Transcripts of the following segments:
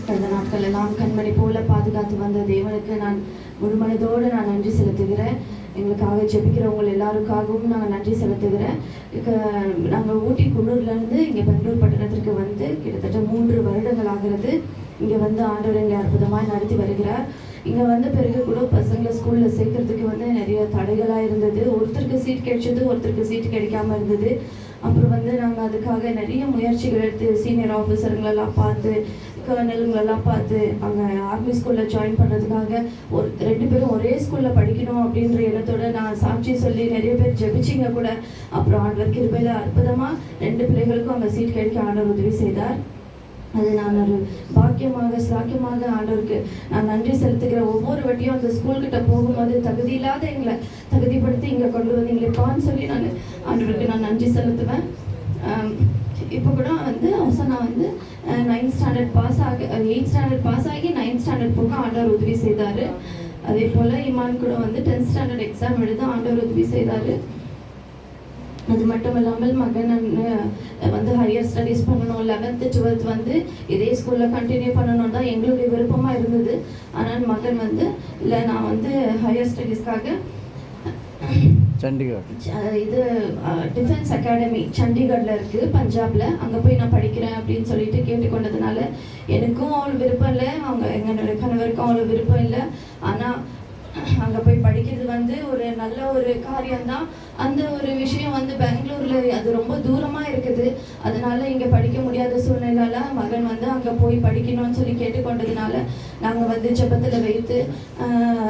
கடந்த நாட்கள் எல்லாம் கண்மணி போல பாதுகாத்து வந்த தேவனுக்கு நான் முழுமனதோடு நான் நன்றி செலுத்துகிறேன். எங்களுக்காக ஜெபிக்கிறவங்க எல்லாருக்காகவும் நாங்கள் நன்றி செலுத்துகிறேன். நாங்கள் ஊட்டி குன்னூர்லேருந்து இங்கே பெங்களூர் பட்டணத்திற்கு வந்து கிட்டத்தட்ட 3 வருடங்கள் ஆகிறது. இங்கே வந்து ஆண்டவர் எங்களை அற்புதமாக நடத்தி வருகிறார். இங்கே வந்து பிறகு கூட பசங்களை ஸ்கூலில் சேர்க்கறதுக்கு வந்து நிறைய தடைகளாக இருந்தது. ஒருத்தருக்கு சீட் கிடைச்சது, ஒருத்தருக்கு சீட் கிடைக்காம இருந்தது. அப்புறம் வந்து நாங்கள் அதுக்காக நிறைய முயற்சிகள் எடுத்து சீனியர் ஆஃபீஸருங்களெல்லாம் பார்த்து, கர்னலுங்களெல்லாம் பார்த்து அங்கே ஆர்மி ஸ்கூலில் ஜாயின் பண்ணுறதுக்காக 2 பேரும் ஒரே ஸ்கூலில் படிக்கணும் அப்படின்ற எண்ணத்தோடு நான் சாட்சி சொல்லி நிறைய பேர் ஜெபிச்சிங்க கூட. அப்புறம் ஆண்டவர் கிருபையில் அற்புதமாக 2 பிள்ளைகளுக்கும் அங்கே சீட் கிடைக்க ஆண்டவர் உதவி செய்தார். அது நான் ஒரு பாக்கியமாக சாக்கியமாக ஆண்டவருக்கு நான் நன்றி செலுத்துகிறேன். ஒவ்வொரு வாட்டியும் அந்த ஸ்கூல்கிட்ட போகும்போது தகுதி இல்லாத எங்களை தகுதிப்படுத்தி இங்கே கொண்டு வந்தீங்களேப்பான்னு சொல்லி நான் ஆண்டவருக்கு நான் நன்றி செலுத்துவேன். இப்போ கூட வந்து அவசனா வந்து 9th ஸ்டாண்டர்ட் பாஸ் ஆகி 8th ஸ்டாண்டர்ட் பாஸ் ஆகி 9th ஸ்டாண்டர்ட் போக ஆண்டவர் உதவி செய்தார். அதே போல் இமான் கூட வந்து 10th ஸ்டாண்டர்ட் எக்ஸாம் எழுத ஆண்டவர் உதவி செய்தார். அது மட்டும் இல்லாமல் மகன் வந்து ஹையர் ஸ்டடீஸ் பண்ணணும், 11th 12th வந்து இதே ஸ்கூலில் கண்டினியூ பண்ணணும் தான் எங்களுடைய விருப்பமாக இருந்தது. ஆனால் மகன் வந்து இல்லை, நான் வந்து ஹையர் ஸ்டடீஸ்க்காக சண்டிகர் இது டிஃபென்ஸ் அகாடமி சண்டிகரில் இருக்குது, பஞ்சாபில், அங்கே போய் நான் படிக்கிறேன் அப்படின்னு சொல்லிட்டு கேட்டுக்கொண்டதுனால எனக்கும் அவ்வளோ விருப்பம் இல்லை, அவங்க எங்களோட கணவருக்கும் அவ்வளோ விருப்பம் இல்லை. ஆனால் அங்கே போய் படிக்கிறது வந்து ஒரு நல்ல ஒரு காரியம்தான். அந்த ஒரு விஷயம் வந்து பெங்களூரில் அது ரொம்ப தூரமாக இருக்குது. அதனால இங்கே படிக்க முடியாத சூழ்நிலையில மகன் வந்து அங்கே போய் படிக்கணும்னு சொல்லி கேட்டுக்கொண்டதுனால நாங்கள் வந்து ஜெபத்தில் வைத்து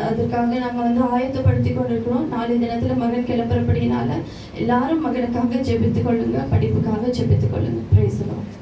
அதற்காக நாங்கள் வந்து ஆயத்தப்படுத்தி கொண்டிருக்கிறோம். நாளை தினத்தில் மகன் கிளம்புறபடினால எல்லாரும் மகனுக்காக ஜெபித்து கொள்ளுங்க, படிப்புக்காக ஜெபித்து கொள்ளுங்க. Praise the Lord.